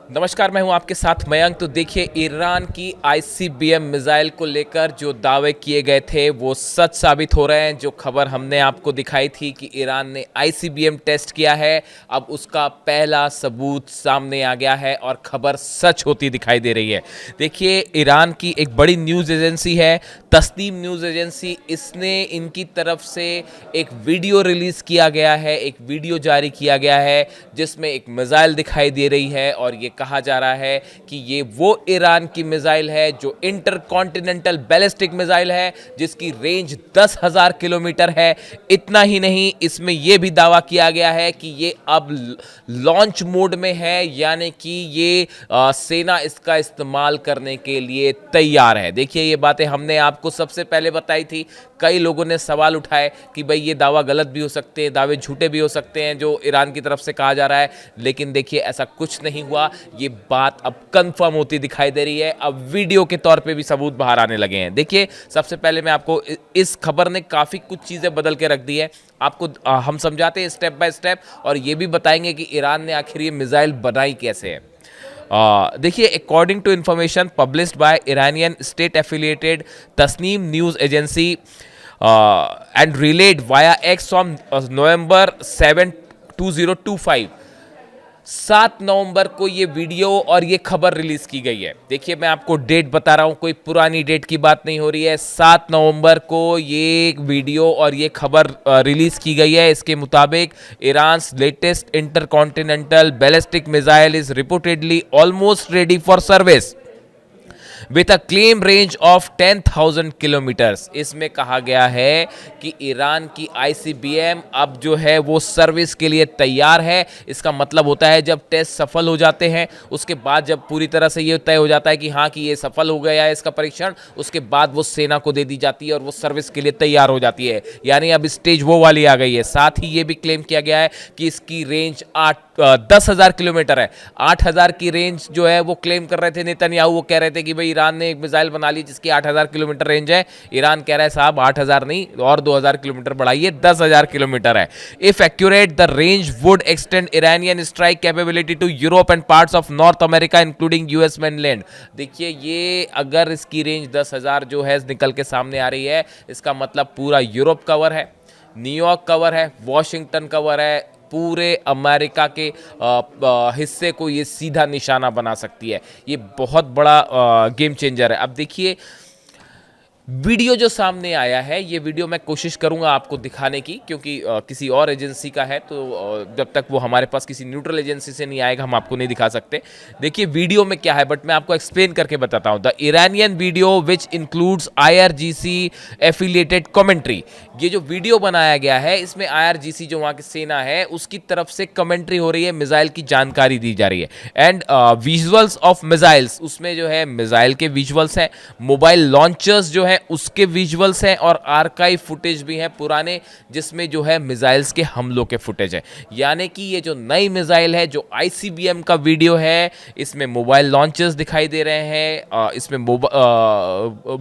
नमस्कार, मैं हूं आपके साथ मयंक। तो देखिए, ईरान की आईसीबीएम मिसाइल को लेकर जो दावे किए गए थे वो सच साबित हो रहे हैं। जो खबर हमने आपको दिखाई थी कि ईरान ने आईसीबीएम टेस्ट किया है, अब उसका पहला सबूत सामने आ गया है और खबर सच होती दिखाई दे रही है। देखिए, ईरान की एक बड़ी न्यूज़ एजेंसी है तस्नीम न्यूज़ एजेंसी, इसने इनकी तरफ से एक वीडियो रिलीज़ किया गया है, एक वीडियो जारी किया गया है जिसमें एक मिसाइल दिखाई दे रही है और ये कहा जा रहा है कि ये वो ईरान की मिसाइल है जो इंटरकॉन्टिनेंटल बैलिस्टिक मिसाइल है जिसकी रेंज 10,000 किलोमीटर है। इतना ही नहीं, इसमें यह भी दावा किया गया है कि ये अब लॉन्च मोड में है, यानी कि ये सेना इसका इस्तेमाल करने के लिए तैयार है। देखिए, ये बातें हमने आपको सबसे पहले बताई थी। कई लोगों ने सवाल उठाए कि भाई ये दावा गलत भी हो सकते हैं, दावे झूठे भी हो सकते हैं जो ईरान की तरफ से कहा जा रहा है, लेकिन देखिए ऐसा कुछ नहीं हुआ। ये बात अब कंफर्म होती दिखाई दे रही है, अब वीडियो के तौर पे भी सबूत बाहर आने लगे हैं। देखिए, सबसे पहले मैं आपको इस खबर ने काफ़ी कुछ चीज़ें बदल के रख दी है। आपको हम समझाते हैं स्टेप बाय स्टेप और ये भी बताएंगे कि ईरान ने आखिर ये मिसाइल बनाई कैसे है। देखिए, according to information published by Iranian state affiliated Tasnim news agency and relayed via X from November 7, 2025, 7 नवंबर को ये वीडियो और ये खबर रिलीज की गई है। देखिए, मैं आपको डेट बता रहा हूं, कोई पुरानी डेट की बात नहीं हो रही है। 7 नवंबर को ये वीडियो और ये खबर रिलीज की गई है। इसके मुताबिक Iran latest intercontinental ballistic missile is reportedly almost ready for service with a claim range of 10,000 kilometres. इसमें कहा गया है कि ईरान की आईसीबीएम अब जो है वो सर्विस के लिए तैयार है। इसका मतलब होता है जब टेस्ट सफल हो जाते हैं, उसके बाद जब पूरी तरह से ये तय हो जाता है कि हाँ कि ये सफल हो गया है इसका परीक्षण, उसके बाद वो सेना को दे दी जाती है और वो सर्विस के लिए तैयार हो जाती है। यानी अब स्टेज वो वाली आ गई है। साथ ही ये भी क्लेम किया गया है कि इसकी रेंज 10,000 किलोमीटर है। 8,000 की रेंज जो है वो क्लेम कर रहे थे नेतन्याहू। वो कह रहे थे कि भाई ईरान ने एक मिसाइल बना ली जिसकी 8,000 किलोमीटर रेंज है। ईरान कह रहा है साहब 8,000 नहीं और 2,000 किलोमीटर बढ़ाइए, 10,000 किलोमीटर है। If accurate the range would extend Iranian strike capability to Europe and parts of North America including US mainland. देखिए, ये अगर इसकी रेंज 10,000 जो है निकल के सामने आ रही है, इसका मतलब पूरा यूरोप कवर है, न्यूयॉर्क कवर है, वॉशिंगटन कवर है, पूरे अमेरिका के हिस्से को ये सीधा निशाना बना सकती है। ये बहुत बड़ा गेम चेंजर है। अब देखिए, वीडियो जो सामने आया है, ये वीडियो मैं कोशिश करूंगा आपको दिखाने की, क्योंकि किसी और एजेंसी का है तो जब तक वो हमारे पास किसी न्यूट्रल एजेंसी से नहीं आएगा हम आपको नहीं दिखा सकते। देखिए वीडियो में क्या है, बट मैं आपको एक्सप्लेन करके बताता हूं। The Iranian video which includes IRGC affiliated commentary. ये जो वीडियो बनाया गया है इसमें आईआरजीसी जो वहाँ की सेना है उसकी तरफ से कमेंट्री हो रही है, मिसाइल की जानकारी दी जा रही है। एंड विजुअल्स ऑफ मिसाइल्स, उसमें जो है मिसाइल के विजुअल्स हैं, मोबाइल लॉन्चर्स जो है उसके विजुअल्स हैं और आर्काइव फुटेज भी है पुराने, जिसमें जो है मिसाइल्स के हमलों के फुटेज है। यानी कि ये जो नई मिसाइल है, जो आईसीबीएम का वीडियो है, इसमें मोबाइल लॉन्चर्स दिखाई दे रहे हैं, इसमें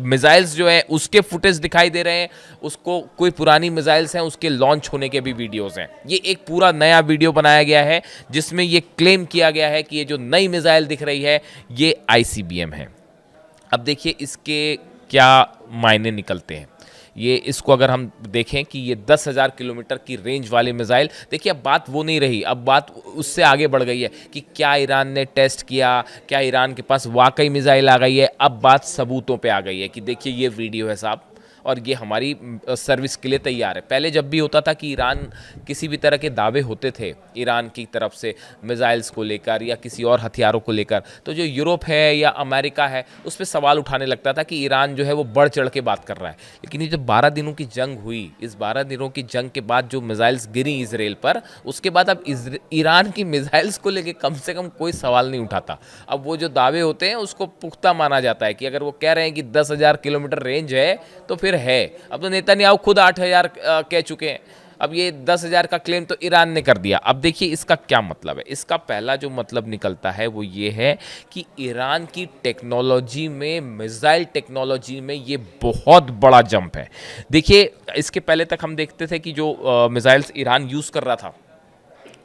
मिसाइल्स जो है उसके फुटेज दिखाई दे रहे हैं, उसको कोई पुरानी मिसाइल्स हैं उसके लॉन्च होने के भी वीडियोस हैं। ये एक पूरा नया वीडियो बनाया गया है जिसमें ये क्लेम किया गया है कि ये जो नई मिसाइल दिख रही है ये आईसीबीएम है। अब देखिए इसके क्या मायने निकलते हैं। ये इसको अगर हम देखें कि ये 10,000 किलोमीटर की रेंज वाली मिसाइल, देखिए अब बात वो नहीं रही, अब बात उससे आगे बढ़ गई है कि क्या ईरान ने टेस्ट किया, क्या ईरान के पास वाकई मिसाइल आ गई है। अब बात सबूतों पे आ गई है कि देखिए ये वीडियो है साहब और ये हमारी सर्विस के लिए तैयार है। पहले जब भी होता था कि ईरान किसी भी तरह के दावे होते थे ईरान की तरफ से मिसाइल्स को लेकर या किसी और हथियारों को लेकर, तो जो यूरोप है या अमेरिका है उस पर सवाल उठाने लगता था कि ईरान जो है वो बढ़ चढ़ के बात कर रहा है। लेकिन ये जब 12 दिनों की जंग हुई, इस 12 दिनों की जंग के बाद जो मिसाइल्स गिरी इसराइल पर, उसके बाद अब ईरान की मिसाइल्स को लेकर कम से कम कोई सवाल नहीं उठाता। अब वो जो दावे होते हैं उसको पुख्ता माना जाता है कि अगर वो कह रहे हैं कि 10,000 किलोमीटर रेंज है तो फिर है। अब तो नेतन्याहू खुद 8,000 कह चुके हैं, अब ये 10,000 का क्लेम तो ईरान ने कर दिया। अब देखिए इसका क्या मतलब है। इसका पहला जो मतलब निकलता है वो ये है कि ईरान की टेक्नोलॉजी में, मिसाइल टेक्नोलॉजी में ये बहुत बड़ा जंप है। देखिए इसके पहले तक हम देखते थे कि जो मिसाइल्स ईरान यूज़ कर रहा था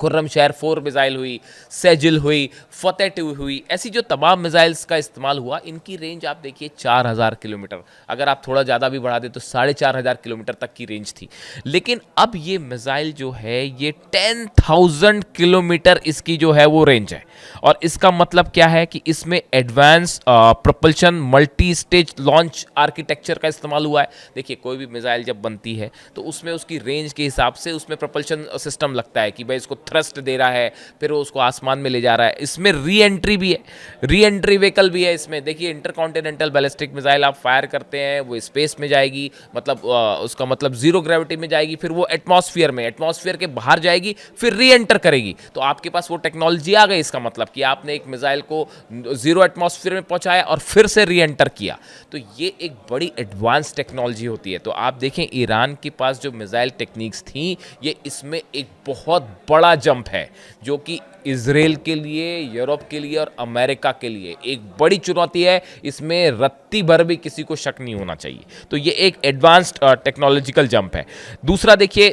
खुर्रमशहर 4 मिसाइल हुई, सेजिल हुई, फतेह 2 हुई, ऐसी जो तमाम मिसाइल्स का इस्तेमाल हुआ, इनकी रेंज आप देखिए 4000 किलोमीटर, अगर आप थोड़ा ज़्यादा भी बढ़ा दें तो 4500 किलोमीटर तक की रेंज थी। लेकिन अब ये मिसाइल जो है ये 10,000 किलोमीटर इसकी जो है वो रेंज है। और इसका मतलब क्या है कि इसमें advance propulsion multi stage launch architecture का इस्तेमाल हुआ है। देखिए कोई भी मिसाइल जब बनती है तो उसमें उसकी रेंज के हिसाब से उसमें प्रोपल्शन सिस्टम लगता है कि भाई इसको थ्रस्ट दे रहा है, फिर वो उसको आसमान में ले जा रहा है। इसमें री एंट्री भी है, री एंट्री व्हीकल भी है इसमें। देखिए इंटरकॉन्टिनेंटल बैलिस्टिक मिसाइल आप फायर करते हैं, वो स्पेस में जाएगी, मतलब उसका मतलब जीरो ग्रेविटी में जाएगी, फिर वो एटमॉस्फेयर के बाहर जाएगी, फिर री एंटर करेगी। तो आपके पास वो टेक्नोलॉजी आ गई। इसका मतलब कि आपने एक मिसाइल को जीरो एटमॉस्फेयर में पहुंचाया और फिर से री एंटर किया। तो ये एक बड़ी एडवांस टेक्नोलॉजी होती है। तो आप देखें ईरान के पास जो मिसाइल टेक्निक्स थी, ये इसमें एक बहुत बड़ा जंप है जो कि इजराइल के लिए, यूरोप के लिए और अमेरिका के लिए एक बड़ी चुनौती है। इसमें रत्ती भर भी किसी को शक नहीं होना चाहिए। तो ये एक एडवांस्ड टेक्नोलॉजिकल जंप है। दूसरा देखिए,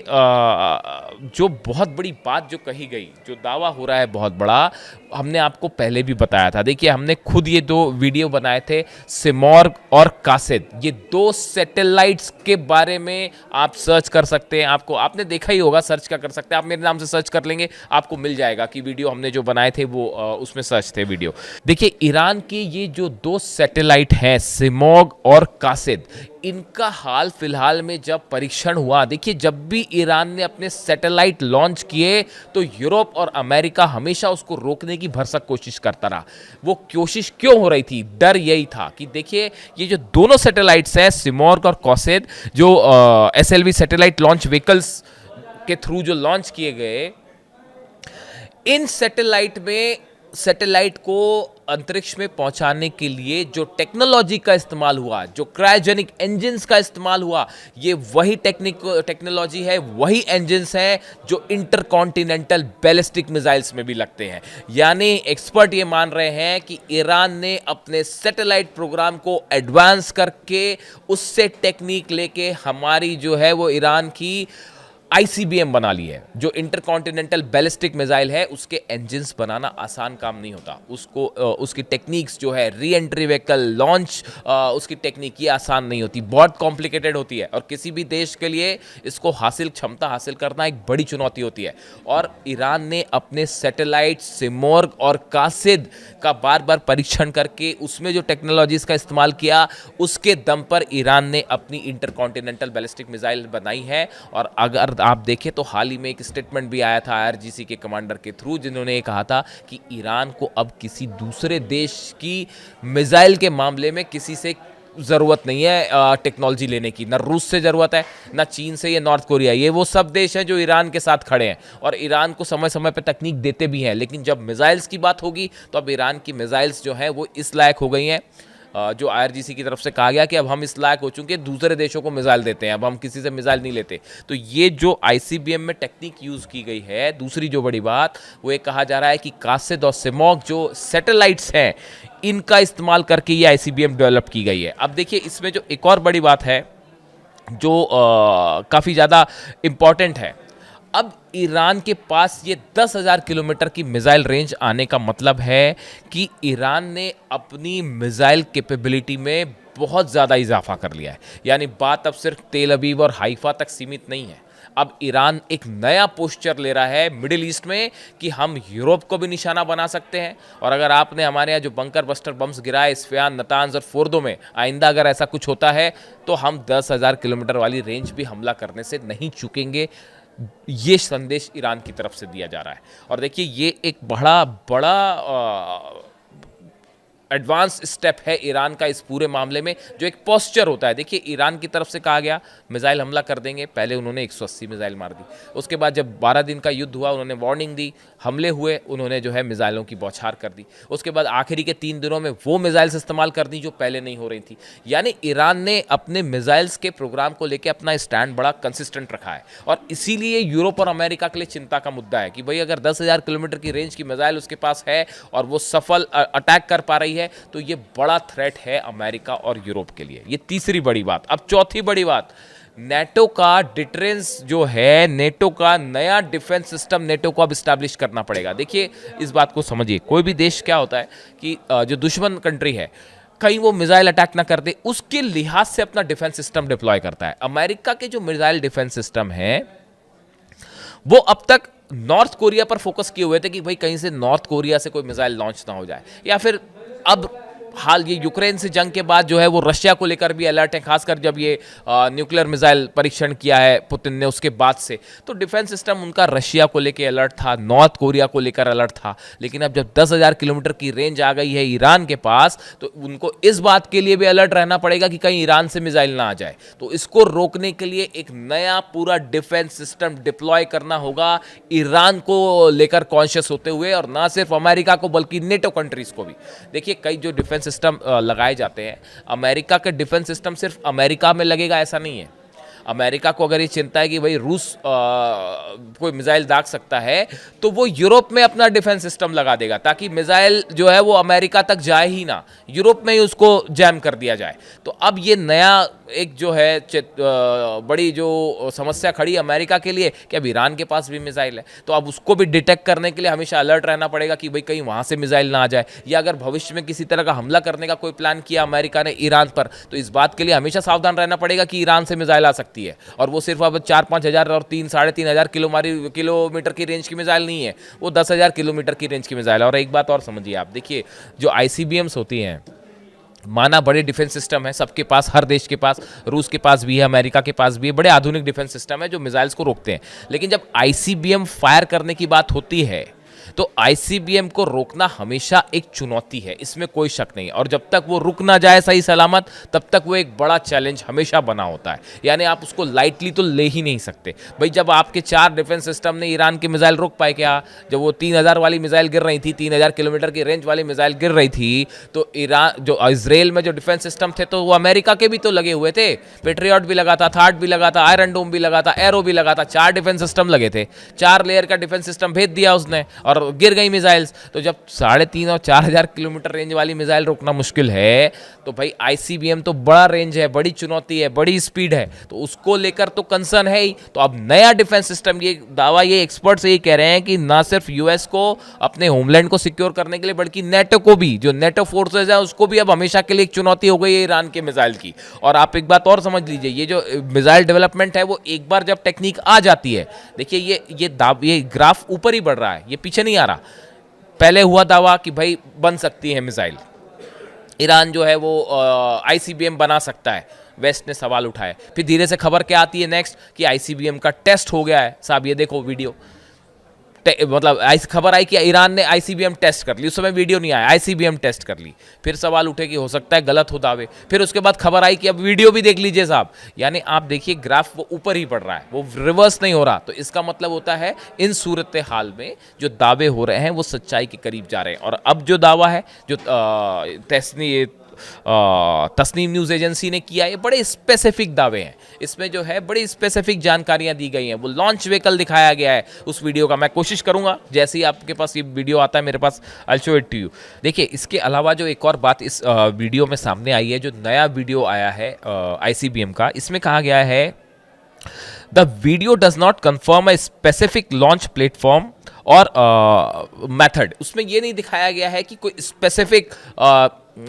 जो बहुत बड़ी बात जो कही गई, जो दावा हो रहा है बहुत बड़ा, हमने आपको पहले भी बताया था। देखिए हमने खुद ये 2 वीडियो बनाए थे, सिमोर्ग और कासिद। ये 2 सैटेलाइट्स के बारे में आप सर्च कर सकते हैं। आपने देखा ही होगा, सर्च क्या कर सकते हैं आप, मेरे नाम से सर्च कर लेंगे आपको मिल जाएगा कि वीडियो हमने जो बनाए थे वो उसमें सर्च थे वीडियो। देखिए ईरान की ये जो 2 सैटेलाइट हैं, सिमोर्ग और कासिद, इनका हाल फिलहाल में जब परीक्षण हुआ, देखिए जब भी ईरान ने अपने सैटेलाइट लॉन्च किए तो यूरोप और अमेरिका हमेशा उसको रोकने की भरसक कोशिश करता रहा। वो कोशिश क्यों हो रही थी? डर यही था कि देखिए ये जो दोनों सैटेलाइट्स हैं, सिमोर्ग और कासिद, जो एसएलवी सैटेलाइट लॉन्च व्हीकल्स के थ्रू जो लॉन्च किए गए, इन सैटेलाइट को अंतरिक्ष में पहुंचाने के लिए जो टेक्नोलॉजी का इस्तेमाल हुआ, जो क्रायोजेनिक इंजन्स का इस्तेमाल हुआ, ये वही टेक्नोलॉजी है, वही इंजन्स हैं जो इंटरकॉन्टिनेंटल बैलिस्टिक मिसाइल्स में भी लगते हैं। यानी एक्सपर्ट ये मान रहे हैं कि ईरान ने अपने सैटेलाइट प्रोग्राम को एडवांस करके उससे टेक्निक लेके हमारी जो है वो ईरान की आईसीबीएम बना ली है। जो इंटरकॉन्टिनेंटल बैलिस्टिक मिसाइल है, उसके इंजन्स बनाना आसान काम नहीं होता। उसको उसकी टेक्निक्स जो है, री एंट्री व्हीकल लॉन्च, उसकी टेक्निक ये आसान नहीं होती, बहुत कॉम्प्लिकेटेड होती है। और किसी भी देश के लिए इसको क्षमता हासिल करना एक बड़ी चुनौती होती है। और ईरान ने अपने सैटेलाइट सिमोर्ग और कासिद का बार बार परीक्षण करके उसमें जो टेक्नोलॉजीज का इस्तेमाल किया, उसके दम पर ईरान ने अपनी इंटरकॉन्टिनेंटल बैलिस्टिक मिसाइल बनाई है। और अगर आप देखें तो हाल ही में एक स्टेटमेंट भी आया था आईआरजीसी के कमांडर के थ्रू, जिन्होंने ये कहा था कि ईरान को अब किसी दूसरे देश की मिसाइल के मामले में किसी से ज़रूरत नहीं है टेक्नोलॉजी लेने की। ना रूस से ज़रूरत है, ना चीन से, या नॉर्थ कोरिया। ये वो सब देश हैं जो ईरान के साथ खड़े हैं और ईरान को समय समय पर तकनीक देते भी हैं। लेकिन जब मिसाइल्स की बात होगी तो अब ईरान की मिसाइल्स जो हैं वो इस लायक हो गई हैं, जो आईआरजीसी की तरफ से कहा गया कि अब हम इस लायक हो चुके हैं, दूसरे देशों को मिसाइल देते हैं, अब हम किसी से मिसाइल नहीं लेते। तो ये जो आईसीबीएम में टेक्निक यूज़ की गई है, दूसरी जो बड़ी बात वो ये कहा जा रहा है कि कासिद और सिमोर्ग जो सैटेलाइट्स हैं, इनका इस्तेमाल करके ये आईसीबीएम डेवलप की गई है। अब देखिए इसमें जो एक और बड़ी बात है जो काफ़ी ज़्यादा इम्पॉर्टेंट है, अब ईरान के पास ये 10,000 किलोमीटर की मिसाइल रेंज आने का मतलब है कि ईरान ने अपनी मिसाइल कैपेबिलिटी में बहुत ज़्यादा इजाफा कर लिया है। यानी बात अब सिर्फ तेल अवीव और हाइफा तक सीमित नहीं है। अब ईरान एक नया पोस्चर ले रहा है मिडिल ईस्ट में कि हम यूरोप को भी निशाना बना सकते हैं। और अगर आपने हमारे यहाँ जो बंकर बस्टर बम्स गिराए इस्फहान, नतांज और फोर्दो में, आइंदा अगर ऐसा कुछ होता है तो हम 10,000 किलोमीटर वाली रेंज भी हमला करने से नहीं चूकेंगे। ये संदेश ईरान की तरफ से दिया जा रहा है। और देखिए ये एक बड़ा एडवांस स्टेप है ईरान का इस पूरे मामले में, जो एक पोस्चर होता है। देखिए ईरान की तरफ से कहा गया मिसाइल हमला कर देंगे, पहले उन्होंने 180 मिसाइल मार दी। उसके बाद जब 12 दिन का युद्ध हुआ, उन्होंने वार्निंग दी, हमले हुए, उन्होंने जो है मिसाइलों की बौछार कर दी। उसके बाद आखिरी के 3 दिनों में वो मिसाइल्स इस्तेमाल कर दी जो पहले नहीं हो रही थी। यानी ईरान ने अपने मिसाइल्स के प्रोग्राम को लेकर अपना स्टैंड बड़ा कंसिस्टेंट रखा है। और इसीलिए यूरोप और अमेरिका के लिए चिंता का मुद्दा है कि भाई अगर 10,000 किलोमीटर की रेंज की मिसाइल उसके पास है और वो सफल अटैक कर पा रही है, तो ये बड़ा थ्रेट है अमेरिका और यूरोप के लिए। ये तीसरी बड़ी बात। अब चौथी बड़ी बात, नेटो का डिटरेंस जो है, नेटो का नया डिफेंस सिस्टम नेटो को अब स्टैब्लिश करना पड़ेगा। देखिए इस बात को समझिए, कोई भी देश क्या होता है कि जो दुश्मन कंट्री है कहीं वो मिसाइल अटैक ना कर दे, उसके लिहाज से अपना डिफेंस सिस्टम डिप्लॉय करता है। अमेरिका के जो मिसाइल डिफेंस सिस्टम है वो अब तक नॉर्थ कोरिया पर फोकस किए हुए थे कि भाई कहीं से नॉर्थ कोरिया से कोई मिसाइल लॉन्च ना हो जाए, या फिर अब हाल ये यूक्रेन से जंग के बाद जो है वो रशिया को लेकर भी अलर्ट है, खासकर जब ये न्यूक्लियर मिसाइल परीक्षण किया है पुतिन ने उसके बाद से, तो डिफेंस सिस्टम उनका रशिया को लेकर अलर्ट था, नॉर्थ कोरिया को लेकर अलर्ट था। लेकिन अब जब 10,000 किलोमीटर की रेंज आ गई है ईरान के पास, तो उनको इस बात के लिए भी अलर्ट रहना पड़ेगा कि कहीं ईरान से मिसाइल ना आ जाए। तो इसको रोकने के लिए एक नया पूरा डिफेंस सिस्टम डिप्लॉय करना होगा, ईरान को लेकर कॉन्शियस होते हुए, और ना सिर्फ अमेरिका को बल्कि नेटो कंट्रीज को भी। देखिए कई जो डिफेंस सिस्टम लगाए जाते हैं, अमेरिका का डिफेंस सिस्टम सिर्फ अमेरिका में लगेगा ऐसा नहीं है। अमेरिका को अगर ये चिंता है कि भाई रूस कोई मिसाइल दाग सकता है, तो वो यूरोप में अपना डिफेंस सिस्टम लगा देगा ताकि मिसाइल जो है वो अमेरिका तक जाए ही ना, यूरोप में ही उसको जैम कर दिया जाए। तो अब ये नया एक जो है बड़ी जो समस्या खड़ी है अमेरिका के लिए कि अब ईरान के पास भी मिसाइल है, तो अब उसको भी डिटेक्ट करने के लिए हमेशा अलर्ट रहना पड़ेगा कि भाई कहीं वहाँ से मिसाइल ना आ जाए, या अगर भविष्य में किसी तरह का हमला करने का कोई प्लान किया अमेरिका ने ईरान पर, तो इस बात के लिए हमेशा सावधान रहना पड़ेगा कि ईरान से मिसाइल आ सकती है। और वो सिर्फ अब 4-5 हज़ार और 3-3.5 किलोमीटर की रेंज की मिसाइल नहीं है, वो 10,000 किलोमीटर की रेंज की मिसाइल है। और एक बात और समझिए आप, देखिए जो ICBMs होती हैं, माना बड़े डिफेंस सिस्टम है सबके पास, हर देश के पास, रूस के पास भी है, अमेरिका के पास भी है, बड़े आधुनिक डिफेंस सिस्टम है जो मिसाइल्स को रोकते हैं। लेकिन जब ICBM फायर करने की बात होती है तो ICBM को रोकना हमेशा एक चुनौती है, इसमें कोई शक नहीं है। और जब तक वो रुक ना जाए सही सलामत, तब तक वो एक बड़ा चैलेंज हमेशा बना होता है। यानी आप उसको लाइटली तो ले ही नहीं सकते। भाई जब आपके 4 डिफेंस सिस्टम ने ईरान की मिसाइल रोक पाए क्या? जब वो 3,000 वाली मिसाइल गिर रही थी, 3,000 किलोमीटर की रेंज वाली मिसाइल गिर रही थी, तो ईरान जो इसराइल में जो डिफेंस सिस्टम थे तो वो अमेरिका के भी तो लगे हुए थे। पेट्रियट भी लगा था, थार्ड भी लगा था, आयरन डोम भी लगा था, एरो भी लगा था, 4 डिफेंस सिस्टम लगे थे। 4 लेयर का डिफेंस सिस्टम भेज दिया उसने और गिर गई मिसाइल्स। तो जब 3,500 और 4,000 किलोमीटर रेंज वाली मिसाइल रोकना मुश्किल है, तो भाई ICBM तो बड़ा रेंज है, बड़ी चुनौती है, बड़ी स्पीड है, तो उसको लेकर तो कंसर्न है ही। तो अब नया डिफेंस सिस्टम, ये दावा ये एक्सपर्ट्स यही कह रहे हैं कि ना सिर्फ US को अपने होमलैंड को सिक्योर करने के लिए, बल्कि नेटो को भी, जो नेटो फोर्सेज है उसको भी अब हमेशा के लिए एक चुनौती हो गई है ईरान के मिसाइल की। और आप एक बात और समझ लीजिए, ये जो मिसाइल डेवलपमेंट है वो एक बार जब टेक्निक आ जाती है, देखिए ये ग्राफ ऊपर ही बढ़ रहा है, ये पीछे नहीं आ रहा। पहले हुआ दावा कि भाई बन सकती है मिसाइल, ईरान जो है वो ICBM बना सकता है, वेस्ट ने सवाल उठाए। फिर धीरे से खबर क्या आती है नेक्स्ट कि ICBM का टेस्ट हो गया है साहब, ये देखो वीडियो, मतलब खबर आई कि ईरान ने ICBM टेस्ट कर ली, उस समय वीडियो नहीं आया, ICBM टेस्ट कर ली। फिर सवाल उठे कि हो सकता है गलत हो दावे, फिर उसके बाद खबर आई कि अब वीडियो भी देख लीजिए साहब। यानी आप देखिए ग्राफ वो ऊपर ही बढ़ रहा है, वो रिवर्स नहीं हो रहा। तो इसका मतलब होता है इन सूरत हाल में जो दावे हो रहे हैं वो सच्चाई के करीब जा रहे हैं। और अब जो दावा है जो तस्नीम न्यूज़ एजेंसी ने किया, ये बड़े स्पेसिफिक दावे हैं, इसमें जो है बड़ी स्पेसिफिक जानकारियां दी गई हैं। वो लॉन्च व्हीकल दिखाया गया है उस वीडियो का, मैं कोशिश करूंगा जैसे ही आपके पास ये वीडियो आता है मेरे पास, I show it to you. देखिए इसके अलावा जो एक और बात इस वीडियो में सामने आई है, जो नया वीडियो आया है ICBM का, इसमें कहा गया है the video does not confirm a specific launch platform और मेथड। उसमें ये नहीं दिखाया गया है कि कोई स्पेसिफिक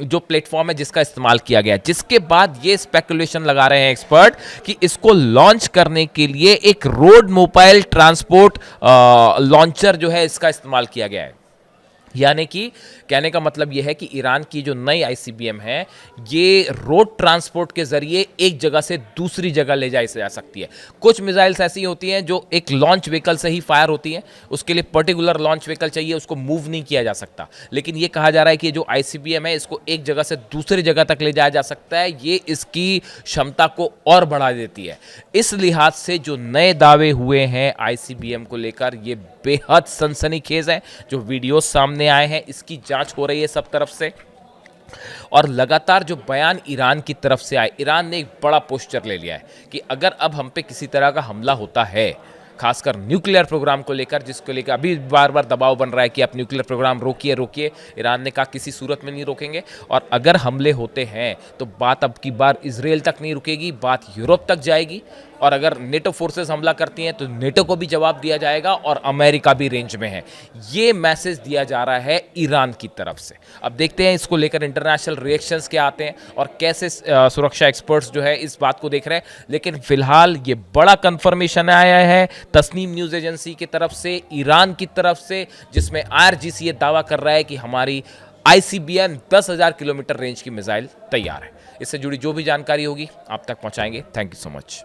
जो प्लेटफॉर्म है जिसका इस्तेमाल किया गया है, जिसके बाद ये स्पेकुलेशन लगा रहे हैं एक्सपर्ट कि इसको लॉन्च करने के लिए एक रोड मोबाइल ट्रांसपोर्ट लॉन्चर जो है इसका इस्तेमाल किया गया है। यानी कि कहने का मतलब यह है कि ईरान की जो नई ICBM है ये रोड ट्रांसपोर्ट के जरिए एक जगह से दूसरी जगह ले जाई जा सकती है। कुछ मिसाइल्स ऐसी होती हैं जो एक लॉन्च व्हीकल से ही फायर होती हैं, उसके लिए पर्टिकुलर लॉन्च व्हीकल चाहिए, उसको मूव नहीं किया जा सकता। लेकिन ये कहा जा रहा है कि जो ICBM है इसको एक जगह से दूसरी जगह तक ले जाया जा सकता है, ये इसकी क्षमता को और बढ़ा देती है। इस लिहाज से जो नए दावे हुए हैं ICBM को लेकर, ये बेहद सनसनीखेज है। जो वीडियो सामने आए हैं इसकी जांच हो रही है सब तरफ से, और लगातार जो बयान ईरान की तरफ से आए, ईरान ने एक बड़ा पोस्चर ले लिया है कि अगर अब हम पे किसी तरह का हमला होता है खासकर न्यूक्लियर प्रोग्राम को लेकर, जिसको लेकर अभी बार बार दबाव बन रहा है कि आप न्यूक्लियर प्रोग्राम रोकिए रोकिए। ईरान ने कहा किसी सूरत में नहीं रोकेंगे, और अगर हमले होते हैं तो बात अब की बार इजराइल तक नहीं रुकेगी, बात यूरोप तक जाएगी, और अगर नेटो फोर्सेस हमला करती हैं तो नेटो को भी जवाब दिया जाएगा और अमेरिका भी रेंज में है। ये मैसेज दिया जा रहा है ईरान की तरफ से। अब देखते हैं इसको लेकर इंटरनेशनल रिएक्शंस क्या आते हैं और कैसे सुरक्षा एक्सपर्ट्स जो है इस बात को देख रहे हैं। लेकिन फिलहाल ये बड़ा कंफर्मेशन आया है तस्नीम न्यूज़ एजेंसी की तरफ से, ईरान की तरफ से, जिसमें IRGC ये दावा कर रहा है कि हमारी ICBM 10,000 किलोमीटर रेंज की मिसाइल तैयार है। इससे जुड़ी जो भी जानकारी होगी आप तक पहुंचाएंगे। Thank you so much.